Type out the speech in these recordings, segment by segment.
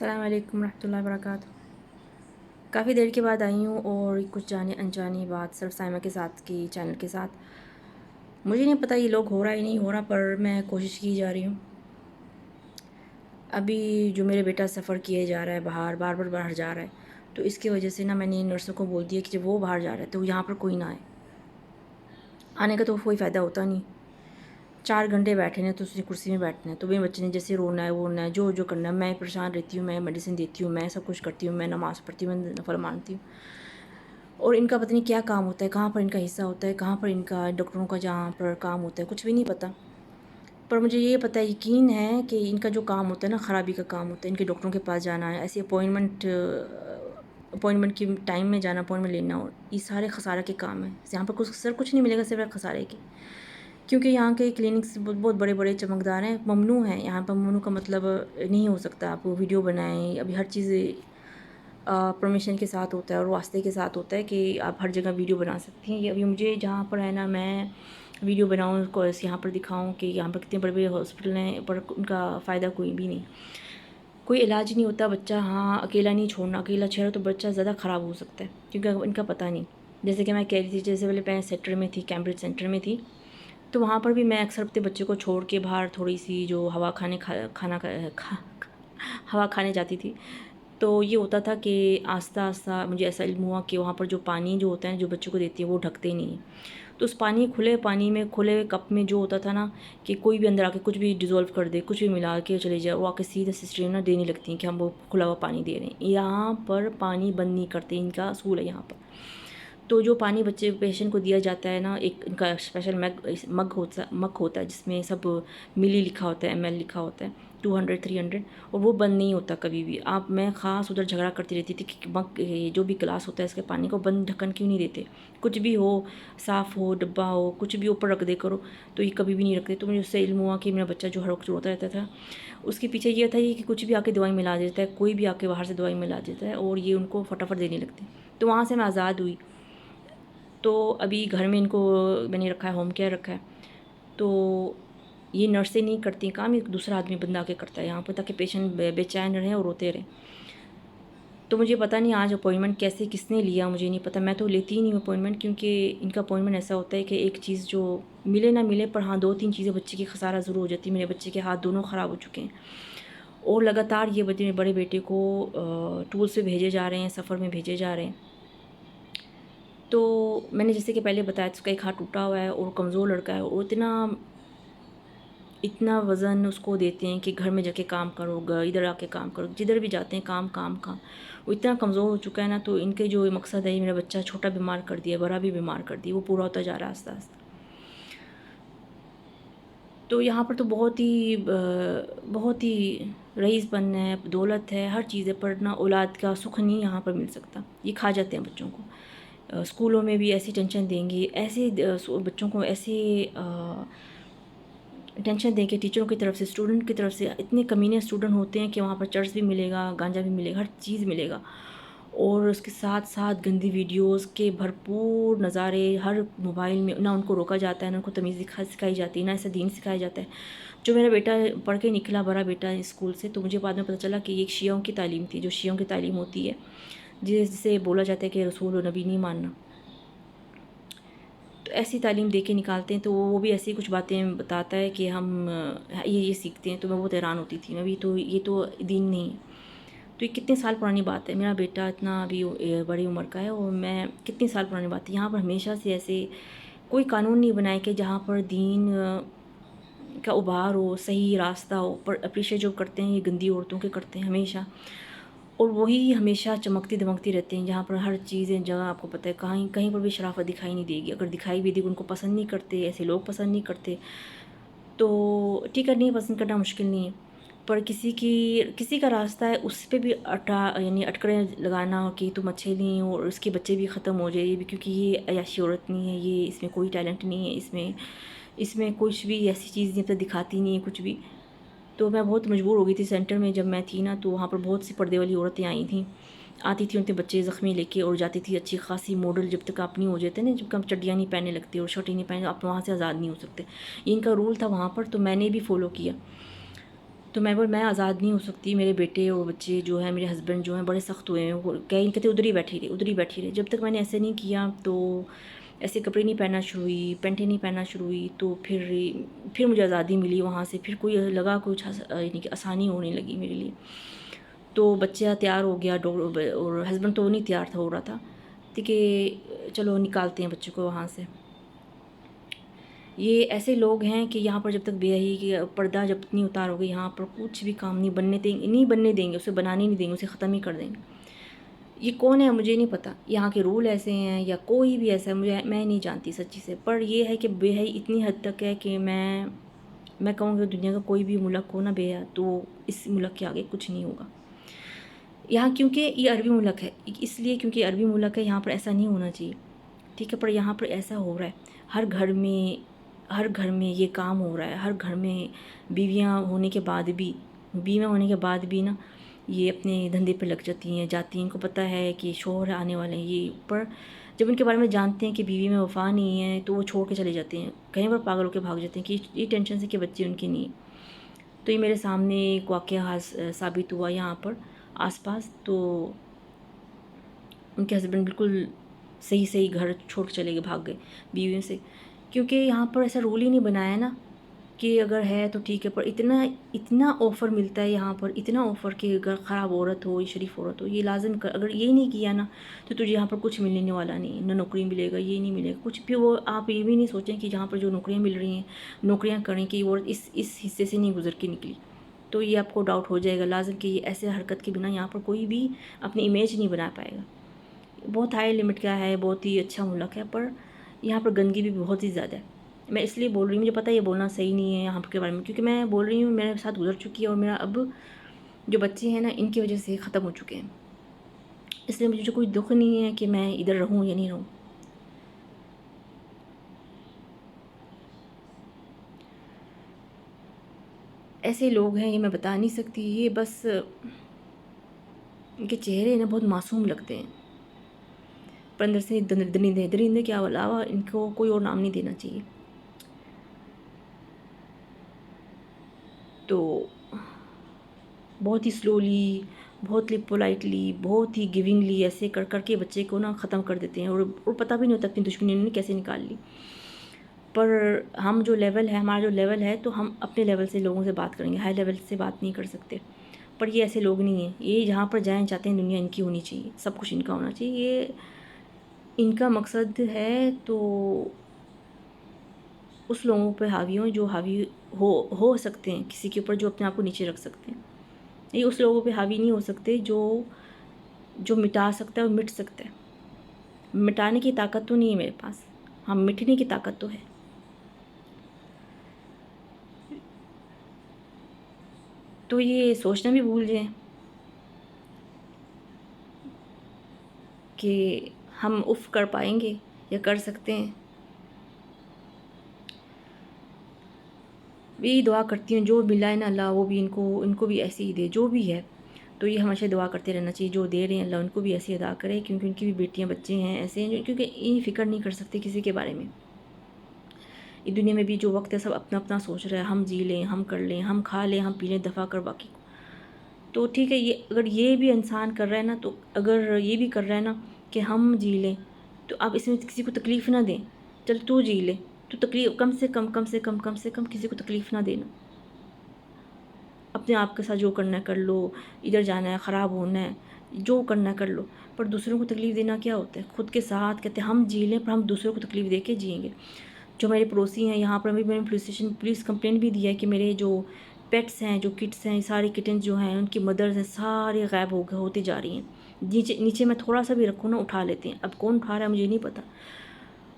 السلام علیکم ورحمۃ اللہ وبرکاتہ۔ کافی دیر کے بعد آئی ہوں اور کچھ جانے انجانی بات صرف سائمہ کے ساتھ کی چینل کے ساتھ۔ مجھے نہیں پتہ یہ لوگ ہو رہا ہے نہیں ہو رہا، پر میں کوشش کی جا رہی ہوں۔ ابھی جو میرے بیٹا سفر کیے جا رہا ہے بار بار باہر جا رہا ہے، تو اس کی وجہ سے میں نے نرسوں کو بول دیا کہ جب وہ باہر جا رہا ہے تو یہاں پر کوئی نہ آئے۔ آنے کا تو کوئی فائدہ ہوتا نہیں، 4 گھنٹے بیٹھے ہیں تو اسی کرسی میں بیٹھنا ہے، تو میرے بچے نے جیسے رونا ہے وہ رونا ہے، جو کرنا ہے، میں پریشان رہتی ہوں، میں میڈیسن دیتی ہوں، میں سب کچھ کرتی ہوں، میں نماز پڑھتی ہوں، میں نفل مانتی ہوں، اور ان کا پتہ نہیں کیا کام ہوتا ہے، کہاں پر ان کا حصہ ہوتا ہے، کہاں پر ان کا ڈاکٹروں کا جہاں پر کام ہوتا ہے، کچھ بھی نہیں پتہ۔ پر مجھے یہ پتہ یقین ہے کہ ان کا جو کام ہوتا ہے خرابی کا کام ہوتا ہے، ان کے ڈاکٹروں کے پاس جانا ہے، ایسی اپوائنٹمنٹ کی ٹائم میں جانا، اپوائنٹمنٹ لینا، اور یہ سارے خسارہ کے کام ہیں۔ یہاں پر کچھ نہیں ملے گا سوائے خسارے کے، کیونکہ یہاں کے کلینکس بہت بڑے بڑے چمکدار ہیں، ممنوع ہیں یہاں پر۔ ممنوع کا مطلب نہیں ہو سکتا آپ ویڈیو بنائیں، ابھی ہر چیز پرمیشن کے ساتھ ہوتا ہے اور واسطے کے ساتھ ہوتا ہے کہ آپ ہر جگہ ویڈیو بنا سکتی ہیں۔ ابھی مجھے جہاں پر ہے میں ویڈیو بناؤں، یہاں پر دکھاؤں کہ یہاں پر کتنے بڑے بڑے ہاسپٹل ہیں، پر ان کا فائدہ کوئی بھی نہیں، کوئی علاج نہیں ہوتا۔ بچہ اکیلا نہیں چھوڑنا، اکیلا چھوڑا تو بچہ زیادہ خراب ہو سکتا ہے، کیونکہ ان کا پتہ نہیں۔ جیسے کہ میں کہہ رہی تھی، جیسے پہلے میں سیکٹر میں تھی، کیمبرج سینٹر میں تھی، تو وہاں پر بھی میں اکثر اپنے بچے کو چھوڑ کے باہر تھوڑی سی جو ہوا کھانے جاتی تھی، تو یہ ہوتا تھا کہ آہستہ آہستہ مجھے ایسا علم ہوا کہ وہاں پر جو پانی جو ہوتا ہے جو بچوں کو دیتی ہے وہ ڈھکتے نہیں ہیں، تو اس کھلے پانی میں، کھلے کپ میں جو ہوتا تھا کہ کوئی بھی اندر آ کے کچھ بھی ڈیزولو کر دے، کچھ بھی ملا کے چلے جائے، وہ آ کے سیدھے سسٹر دینے لگتی ہیں کہ ہم وہ کھلا ہوا پانی دے رہے ہیں۔ یہاں پر پانی بند نہیں کرتے، ان کا اصول ہے یہاں پر۔ تو جو پانی پیشنٹ کو دیا جاتا ہے ایک ان کا اسپیشل مگ ہوتا ہے جس میں سب ملی لکھا ہوتا ہے، ML لکھا ہوتا ہے، 200 300، اور وہ بند نہیں ہوتا کبھی بھی۔ میں خاص ادھر جھگڑا کرتی رہتی تھی کہ مگ جو بھی گلاس ہوتا ہے اس کے پانی کو بند ڈھکن کیوں نہیں دیتے، کچھ بھی ہو، صاف ہو، ڈبہ ہو، کچھ بھی اوپر رکھ دے کرو، تو یہ کبھی بھی نہیں رکھتے۔ تو مجھے اس سے علم ہوا کہ میرا بچہ جو ہر وقت روتا رہتا تھا، اس کے پیچھے یہ تھا کہ کچھ بھی آ کے دوائی ملا دیتا ہے، کوئی بھی آ کے باہر سے دوائی ملا دیتا ہے، اور یہ ان کو فٹافٹ دینے لگتے ہیں۔ تو وہاں سے میں آزاد ہوئی، تو ابھی گھر میں ان کو میں نے رکھا ہے، ہوم کیئر رکھا ہے، تو یہ نرسیں نہیں کرتی کام، ایک دوسرا آدمی بندہ آ کے کرتا ہے یہاں پہ، تاکہ پیشنٹ بے چین رہیں اور روتے رہیں۔ تو مجھے پتہ نہیں آج اپوائنٹمنٹ کیسے کس نے لیا، مجھے نہیں پتہ، میں تو لیتی ہی نہیں اپوائنٹمنٹ، کیونکہ ان کا اپوائنٹمنٹ ایسا ہوتا ہے کہ ایک چیز جو ملے نہ ملے، پر 2-3 چیزیں بچے کی خسارہ ضرور ہو جاتی ہے۔ میرے بچے کے ہاتھ دونوں خراب ہو چکے ہیں، اور لگاتار یہ میرے بڑے بیٹے کو ٹورس پہ بھیجے جا رہے ہیں، سفر میں بھیجے جا رہے ہیں۔ تو میں نے جیسے کہ پہلے بتایا، اس کا ایک ہاتھ ٹوٹا ہوا ہے اور کمزور لڑکا ہے، اور اتنا وزن اس کو دیتے ہیں کہ گھر میں جا کے کام کرو، ادھر آ کے کام کرو، جدھر بھی جاتے ہیں کام کام کام، وہ اتنا کمزور ہو چکا ہے تو ان کے جو مقصد ہے، میرا بچہ چھوٹا بیمار کر دیا، بڑا بھی بیمار کر دیا، وہ پورا ہوتا جا رہا ہے آہستہ آہستہ۔ تو یہاں پر تو بہت ہی رئیس بننا ہے، دولت ہے، ہر چیز ہے، پڑھنا، اولاد کا سکھ نہیں یہاں پر مل سکتا، یہ کھا جاتے ہیں بچوں کو۔ اسکولوں میں بھی ایسی ٹینشن دیں گے، ایسے بچوں کو ایسے ٹینشن دیں کہ ٹیچروں کی طرف سے، اسٹوڈنٹ کی طرف سے اتنے کمینے اسٹوڈنٹ ہوتے ہیں کہ وہاں پر چرس بھی ملے گا، گانجا بھی ملے گا، ہر چیز ملے گا، اور اس کے ساتھ ساتھ گندی ویڈیوز کے بھرپور نظارے ہر موبائل میں، نہ ان کو روکا جاتا ہے، نہ ان کو تمیز سکھائی جاتی ہے، نہ ایسا دین سکھایا جاتا ہے۔ جو میرا بیٹا پڑھ کے نکلا، بڑا بیٹا اسکول سے، تو مجھے بعد میں پتہ چلا کہ یہ ایک شیعوں کی تعلیم تھی، جو شیعوں کی تعلیم ہوتی ہے، جس سے بولا جاتا ہے کہ رسول و نبی نہیں ماننا، تو ایسی تعلیم دے کے نکالتے ہیں۔ تو وہ بھی ایسی کچھ باتیں بتاتا ہے کہ ہم یہ سیکھتے ہیں، تو میں بہت حیران ہوتی تھی، یہ تو دین نہیں ہے۔ تو یہ کتنے سال پرانی بات ہے، میرا بیٹا اتنا ابھی بڑی عمر کا ہے، اور میں کتنے سال پرانی بات ہے۔ یہاں پر ہمیشہ سے ایسے کوئی قانون نہیں بنائے کہ جہاں پر دین کا ابھار ہو، صحیح راستہ ہو، پر اپریشیٹ جو کرتے ہیں یہ گندی عورتوں کے کرتے ہیں ہمیشہ، اور وہی ہمیشہ چمکتی دمکتی رہتے ہیں، جہاں پر ہر چیزیں جگہ آپ کو پتہ ہے کہیں پر بھی شرافت دکھائی نہیں دے گی، اگر دکھائی بھی دے گی ان کو پسند نہیں کرتے، ایسے لوگ پسند نہیں کرتے۔ تو ٹھیک ہے، نہیں پسند کرنا مشکل نہیں ہے، پر کسی کا راستہ ہے اس پہ بھی اٹکڑیں لگانا کہ تم اچھے نہیں ہو، اور اس کے بچے بھی ختم ہو جائے، یہ بھی کیونکہ یہ عیاشی عورت نہیں ہے، یہ اس میں کوئی ٹیلنٹ نہیں ہے، اس میں کچھ بھی ایسی چیز نہیں دکھاتی نہیں ہے کچھ بھی۔ تو میں بہت مجبور ہو گئی تھی سینٹر میں جب میں تھی تو وہاں پر بہت سی پردے والی عورتیں آتی تھیں ان کے بچے زخمی لے کے، اور جاتی تھی اچھی خاصی ماڈل، جب تک آپ نہیں ہو جاتے نا، جب تک آپ چڈیاں نہیں پہننے لگتے اور شرٹیں نہیں پہننے، آپ وہاں سے آزاد نہیں ہو سکتے، یہ ان کا رول تھا وہاں پر، تو میں نے بھی فالو کیا۔ تو میں آزاد نہیں ہو سکتی. میرے بیٹے اور بچے جو ہیں، میرے ہسبینڈ جو ہیں بڑے سخت ہوئے ہیں. وہ کہتے ادھر ہی بیٹھی رہے، ادھر ہی بیٹھی رہے. جب تک میں نے ایسے نہیں کیا تو ایسے کپڑے نہیں پہننا شروع ہوئی، پینٹیں نہیں پہننا شروع ہوئی، تو پھر مجھے آزادی ملی وہاں سے. پھر کوئی لگا کچھ یعنی کہ آسانی ہونے لگی میرے لیے. تو بچہ تیار ہو گیا، اور ہسبینڈ تو نہیں تیار تھا، ہو رہا تھا کہ چلو نکالتے ہیں بچے کو وہاں سے. یہ ایسے لوگ ہیں کہ یہاں پر جب تک بیاہی کی پردہ جب نہیں اتارو گے، یہاں پر کچھ بھی کام نہیں بننے دیں گے، اسے بنانے نہیں دیں گے، اسے ختم ہی کر دیں گے. یہ کون ہے مجھے نہیں پتا، یہاں کے رول ایسے ہیں یا کوئی بھی ایسا ہے، میں نہیں جانتی سچی سے. پر یہ ہے کہ بیاہی اتنی حد تک ہے کہ میں کہوں کہ دنیا کا کوئی بھی ملک ہو نا بیاہ، تو اس ملک کے آگے کچھ نہیں ہوگا یہاں. کیونکہ یہ عربی ملک ہے، اس لیے کیونکہ عربی ملک ہے، یہاں پر ایسا نہیں ہونا چاہیے، ٹھیک ہے. پر یہاں پر ایسا ہو رہا ہے، ہر گھر میں یہ کام ہو رہا ہے. ہر گھر میں بیویاں ہونے کے بعد بھی نا یہ اپنے دھندے پہ لگ جاتی ہیں، ان کو پتہ ہے کہ شوہر آنے والے ہیں. یہ پر جب ان کے بارے میں جانتے ہیں کہ بیوی میں وفا نہیں ہے تو وہ چھوڑ کے چلے جاتے ہیں، کہیں پر پاگل ہو کے بھاگ جاتے ہیں کہ یہ ٹینشن سے کہ بچے ان کے نہیں ہیں. تو یہ میرے سامنے ایک واقعہ ثابت ہوا یہاں پر آس پاس. تو ان کے ہسبینڈ بالکل صحیح گھر چھوڑ کے چلے گئے، بھاگ گئے بیویوں سے. کیونکہ یہاں پر ایسا رول ہی نہیں بنایا نا کہ اگر ہے تو ٹھیک ہے. پر اتنا آفر ملتا ہے یہاں پر، اتنا آفر کہ اگر خراب عورت ہو یا شریف عورت ہو یہ لازم اگر یہ نہیں کیا نا تو تجھے یہاں پر کچھ ملنے والا نہیں، نہ نوکری ملے گا، یہ نہیں ملے گا کچھ بھی. وہ آپ یہ بھی نہیں سوچیں کہ جہاں پر جو نوکریاں مل رہی ہیں، نوکریاں کریں کہ وہ اس حصے سے نہیں گزر کے نکلی، تو یہ آپ کو ڈاؤٹ ہو جائے گا لازم کہ یہ ایسے حرکت کے بنا یہاں پر کوئی بھی اپنی امیج نہیں بنا پائے گا. بہت ہائی لمٹ کا ہے، بہت ہی اچھا ملک ہے، پر یہاں پر گندگی بھی بہت ہی زیادہ ہے. میں اس لیے بول رہی ہوں، مجھے پتہ یہ بولنا صحیح نہیں ہے یہاں کے بارے میں، کیونکہ میں بول رہی ہوں میرے ساتھ گزر چکی ہے، اور میرا اب جو بچے ہیں نا ان کی وجہ سے ختم ہو چکے ہیں. اس لیے مجھے کوئی دکھ نہیں ہے کہ میں ادھر رہوں یا نہیں رہوں. ایسے لوگ ہیں، یہ میں بتا نہیں سکتی. یہ بس ان کے چہرے نا بہت معصوم لگتے ہیں، پر اندر سے درندے کے علاوہ ان کو کوئی اور نام نہیں دینا چاہیے. تو بہت ہی سلولی، بہت ہی پولائٹلی، بہت ہی گیونگلی ایسے کر کے بچے کو نا ختم کر دیتے ہیں، اور پتہ بھی نہیں ہوتا اپنی دشمنی انہوں نے کیسے نکال لی. پر ہم جو لیول ہے، ہمارا جو لیول ہے، تو ہم اپنے لیول سے لوگوں سے بات کریں گے، ہائی لیول سے بات نہیں کر سکتے. پر یہ ایسے لوگ نہیں ہیں، یہ جہاں پر جائیں چاہتے ہیں دنیا ان کی ہونی چاہیے، سب کچھ ان کا ہونا چاہیے. یہ ان کا مقصد ہے تو اس لوگوں پہ حاوی ہوں جو حاوی ہو سکتے ہیں کسی کے اوپر، جو اپنے آپ کو نیچے رکھ سکتے ہیں. یہ اس لوگوں پہ حاوی نہیں ہو سکتے جو مٹا سکتا ہے اور مٹ سکتا ہے. مٹانے کی طاقت تو نہیں ہے میرے پاس، ہاں مٹنے کی طاقت تو ہے. تو یہ سوچنا بھی بھول جائیں کہ ہم کر پائیں گے یا کر سکتے ہیں. بھی دعا کرتی ہوں جو ملا ہے نا اللہ وہ بھی ان کو بھی ایسے ہی دے جو بھی ہے. تو یہ ہمیشہ دعا کرتے رہنا چاہیے، جو دے رہے ہیں اللہ ان کو بھی ایسے ادا کرے، کیونکہ ان کی بھی بیٹیاں بچے ہیں ایسے ہیں کیونکہ یہ فکر نہیں کر سکتے کسی کے بارے میں. اس دنیا میں بھی جو وقت ہے سب اپنا اپنا سوچ رہا ہے، ہم جی لیں، ہم کر لیں، ہم کھا لیں، ہم پی لیں، دفع کر باقی کو. تو ٹھیک ہے، اگر یہ بھی انسان کر رہا ہے نا، تو اگر یہ بھی کر رہا ہے نا کہ ہم جی لیں، تو آپ اس میں کسی کو تکلیف نہ دیں. چل تو جی لے، تو تکلیف کم سے کم کسی کو تکلیف نہ دینا. اپنے آپ کے ساتھ جو کرنا ہے کر لو، ادھر جانا ہے، خراب ہونا ہے، جو کرنا ہے کر لو. پر دوسروں کو تکلیف دینا کیا ہوتا ہے؟ خود کے ساتھ کہتے ہیں ہم جی لیں، پر ہم دوسروں کو تکلیف دے کے جئیں گے. جو میرے پڑوسی ہیں یہاں پر، میں نے پولیس کمپلینٹ بھی دیا ہے کہ میرے جو پیٹس ہیں، جو کٹس ہیں، سارے کٹنز جو ہیں ان کی مدرز ہیں سارے غائب ہوتی جا رہی ہیں. نیچے میں تھوڑا سا بھی رکھوں نا اٹھا لیتے ہیں. اب کون اٹھا رہا ہے مجھے نہیں پتا.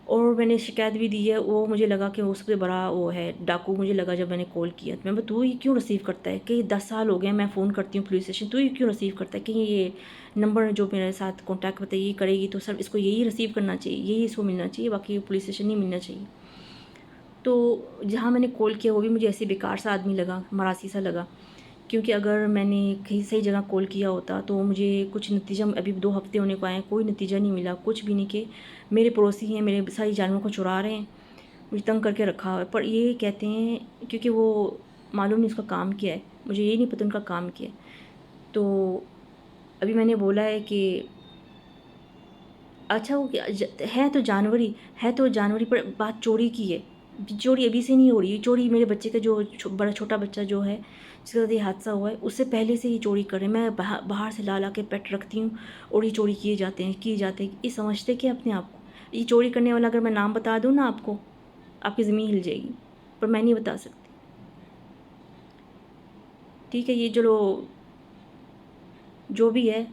اور میں نے شکایت بھی دی ہے، وہ مجھے لگا کہ وہ سب سے بڑا وہ ہے ڈاکو مجھے لگا جب میں نے کال کیا. تو میں تو یہ کیوں ریسیو کرتا ہے کہ 10 سال ہو گئے میں فون کرتی ہوں پولیس اسٹیشن، تو یہ کیوں ریسیو کرتا ہے کہ یہ نمبر جو میرے ساتھ کانٹیکٹ بتا یہ کرے گی تو سر اس کو یہی ریسیو کرنا چاہیے، یہی اس کو ملنا چاہیے، باقی پولیس اسٹیشن نہیں ملنا چاہیے. تو جہاں میں نے کال کیا وہ بھی مجھے ایسے بیکار سا آدمی لگا، مراسی سا لگا. کیونکہ اگر میں نے کہیں صحیح جگہ کال کیا ہوتا تو مجھے کچھ نتیجہ، ابھی 2 ہفتے ہونے کو آئے ہیں، کوئی نتیجہ نہیں ملا، کچھ بھی نہیں. کہ میرے پڑوسی ہیں، میرے ساری جانوروں کو چرا رہے ہیں، مجھے تنگ کر کے رکھا ہوا ہے. پر یہ کہتے ہیں کیونکہ وہ معلوم نہیں اس کا کام کیا ہے، مجھے یہ نہیں پتہ ان کا کام کیا ہے. تو ابھی میں نے بولا ہے کہ اچھا وہ ہے تو جانوری ہے تو جانوری، پر بات چوری کی ہے. چوری ابھی سے نہیں ہو رہی ہے. چوری میرے بچے کا جو بڑا چھوٹا بچہ جو ہے جس کے ساتھ یہ حادثہ ہوا ہے اس سے پہلے سے ہی چوری کر رہے ہیں. میں باہر سے لا کے پیٹ رکھتی ہوں اور یہ چوری کیے جاتے ہیں. یہ سمجھتے کہ اپنے آپ کو یہ چوری کرنے والا اگر میں نام بتا دوں نا آپ کو، آپ کی زمین ہل جائے گی، پر میں نہیں بتا سکتی. ٹھیک ہے، یہ جو بھی ہے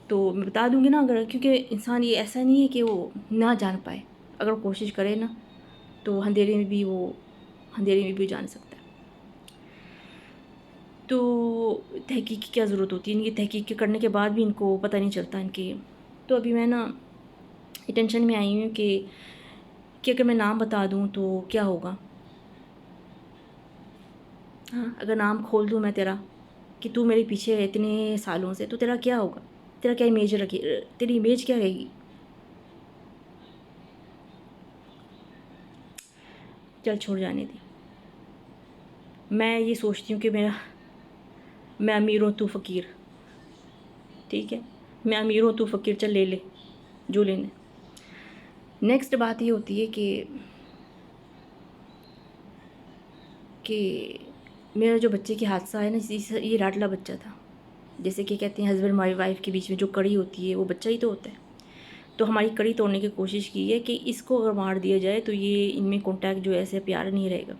تو میں بتا دوں گی نا، اگر کیونکہ انسان یہ ایسا نہیں ہے کہ وہ نہ جان پائے. اگر وہ کوشش کرے نا تو اندھیرے میں بھی جان سکتا ہے. تو تحقیق کی کیا ضرورت ہوتی ہے؟ ان کی تحقیق کرنے کے بعد بھی ان کو پتہ نہیں چلتا ان کے. تو ابھی میں نا یہ ٹینشن میں آئی ہوں کہ اگر میں نام بتا دوں تو کیا ہوگا. ہاں، اگر نام کھول دوں میں تیرا کہ تو میرے پیچھے ہے اتنے سالوں سے، تو تیرا کیا ہوگا؟ تیرا کیا امیج تیری امیج کیا رہے گی؟ چل چھوڑ جانے دی. میں یہ سوچتی ہوں کہ میں امیر ہوں تو فقیر. ٹھیک ہے، میں امیر ہوں تو فقیر، چل لے جو لینا. نیکسٹ بات یہ ہوتی ہے کہ میرا جو بچے کے حادثہ ہے نا، یہ لاڈلا بچہ تھا. جیسے کہ کہتے ہیں ہسبینڈ وائف کے بیچ میں جو کڑی ہوتی ہے وہ بچہ ہی تو ہوتا ہے. تو ہماری کڑی توڑنے کی کوشش کی ہے کہ اس کو اگر مار دیا جائے تو یہ ان میں کانٹیکٹ جو ایسے پیار نہیں رہے گا.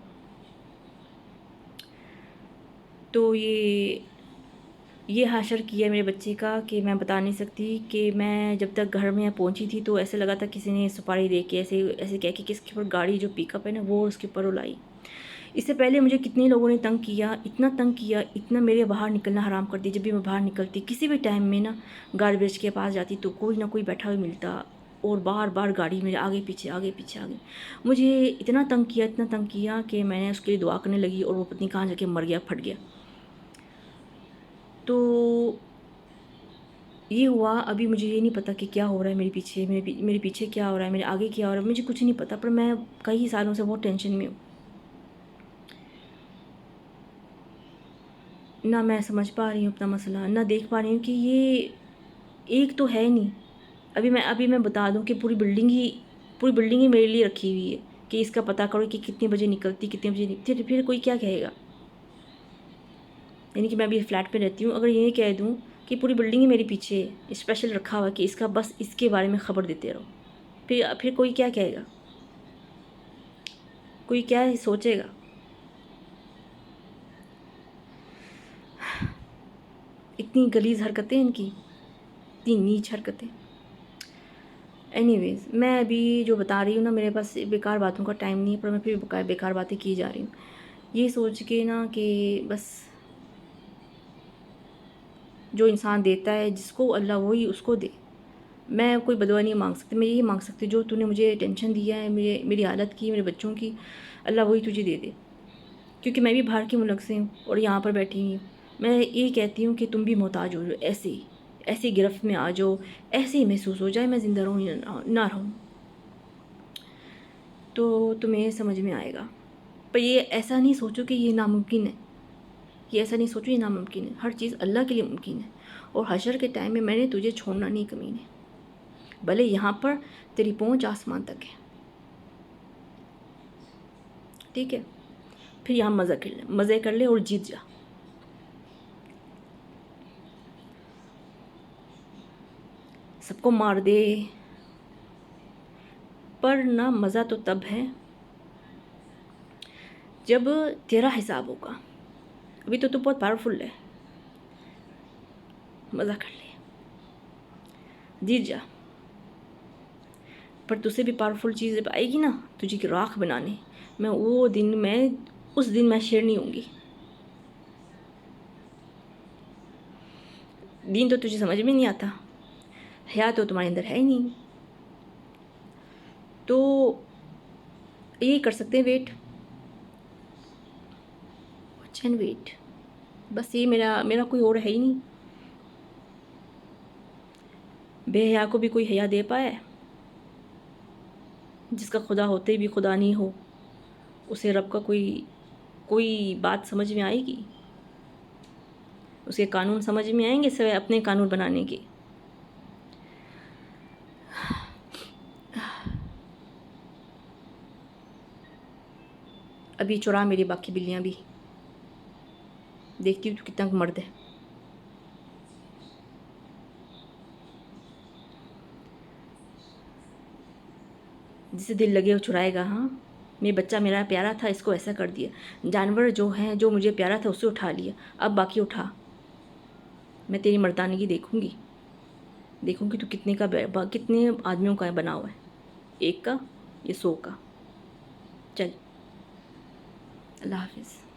تو یہ حشر کیا ہے میرے بچے کا کہ میں بتا نہیں سکتی. کہ میں جب تک گھر میں پہنچی تھی تو ایسے لگا تھا کسی نے سپاری دے کے ایسے کہہ کے کس کے اوپر گاڑی جو پک اپ ہے نا وہ اس کے اوپر الائی. اس سے پہلے مجھے کتنے لوگوں نے تنگ کیا، اتنا میرے باہر نکلنا حرام کر دی. جب بھی میں باہر نکلتی کسی بھی ٹائم میں نا گاربیج کے پاس جاتی تو کوئی نہ کوئی بیٹھا ہوا ملتا اور بار گاڑی میرے آگے پیچھے. مجھے اتنا تنگ کیا کہ میں نے اس کے لیے دعا کرنے لگی اور وہ پتنی کہاں جا کے مر گیا، پھٹ گیا. تو یہ ہوا. ابھی مجھے یہ نہیں پتا کہ کیا ہو رہا ہے میرے پیچھے کیا ہو رہا ہے، میرے آگے کیا ہو رہا ہے، مجھے کچھ نہیں پتا. پر میں کئی سالوں سے بہت ٹینشن میں ہوں. نہ میں سمجھ پا رہی ہوں اپنا مسئلہ، نہ دیکھ پا رہی ہوں کہ یہ ایک تو ہے نہیں. ابھی میں بتا دوں کہ پوری بلڈنگ ہی میرے لیے رکھی ہوئی ہے کہ اس کا پتہ کرو کہ کتنے بجے نکلتی، کتنے بجے نہیں. پھر کوئی کیا کہے گا؟ یعنی کہ میں ابھی فلیٹ پہ رہتی ہوں، اگر یہ کہہ دوں کہ پوری بلڈنگ ہی میرے پیچھے اسپیشل رکھا ہوا کہ اس کا بس اس کے بارے میں خبر دیتے رہو، پھر کوئی کیا کہے گا؟ کوئی کیا سوچے گا؟ اتنی غلیظ حرکتیں ان کی، اتنی نیچ حرکتیں. اینی ویز میں ابھی جو بتا رہی ہوں نا، میرے پاس بیکار باتوں کا ٹائم نہیں ہے، پر میں پھر بیکار باتیں کی جا رہی ہوں. یہ سوچ کے نا کہ بس جو انسان دیتا ہے جس کو اللہ وہی اس کو دے. میں کوئی بدعا نہیں مانگ سکتی. میں یہی مانگ سکتی جو تو نے مجھے ٹینشن دیا ہے، میری حالت کی، میرے بچوں کی، اللہ وہی تجھے دے دے. کیونکہ میں بھی باہر کے ملک سے ہوں اور یہاں پر بیٹھی ہوئی ہوں. میں یہ کہتی ہوں کہ تم بھی محتاج ہو جاؤ، ایسے گرفت میں آ جاؤ، ایسے ہی محسوس ہو جائے میں زندہ رہوں یا نہ رہوں، تو تمہیں سمجھ میں آئے گا. پر یہ ایسا نہیں سوچو کہ یہ ناممکن ہے. یہ ناممکن ہے. ہر چیز اللہ کے لیے ممکن ہے. اور حشر کے ٹائم میں نے تجھے چھوڑنا نہیں کمینے. بھلے یہاں پر تیری پہنچ آسمان تک ہے. ٹھیک ہے، پھر یہاں مزے کر لے اور جیت جا. سب کو مار دے، پر نہ مزہ تو تب ہے جب تیرا حساب ہوگا. ابھی تو بہت پاورفل ہے، مزہ کر لے، جیت جا. پر تجھ سے بھی پاورفل چیز جب آئے گی نا تجھے کی راکھ بنانے، اس دن میں شیرنی ہوں گی. دین تو تجھے سمجھ میں نہیں آتا، حیا تو تمہارے اندر ہے ہی نہیں. تو یہ کر سکتے ہیں ویٹ، ویٹ. بس یہ میرا کوئی اور ہے ہی نہیں. بے حیا کو بھی کوئی حیا دے پائے؟ جس کا خدا ہوتے بھی خدا نہیں ہو، اسے رب کا کوئی بات سمجھ میں آئے گی؟ اس کے قانون سمجھ میں آئیں گے سوائے اپنے قانون بنانے کے. ابھی چرا میری باقی بلیاں بھی، دیکھتی ہوں تو کتنا مرد ہے. جسے دل لگے وہ چرائے گا. ہاں میرا بچہ میرا پیارا تھا، اس کو ایسا کر دیا. جانور جو ہیں، جو مجھے پیارا تھا اسے اٹھا لیا، اب باقی اٹھا. میں تیری مردانگی دیکھوں گی تو کتنے آدمیوں کا بنا ہوا ہے، ایک کا یا 100 کا. چل اللہ حافظ.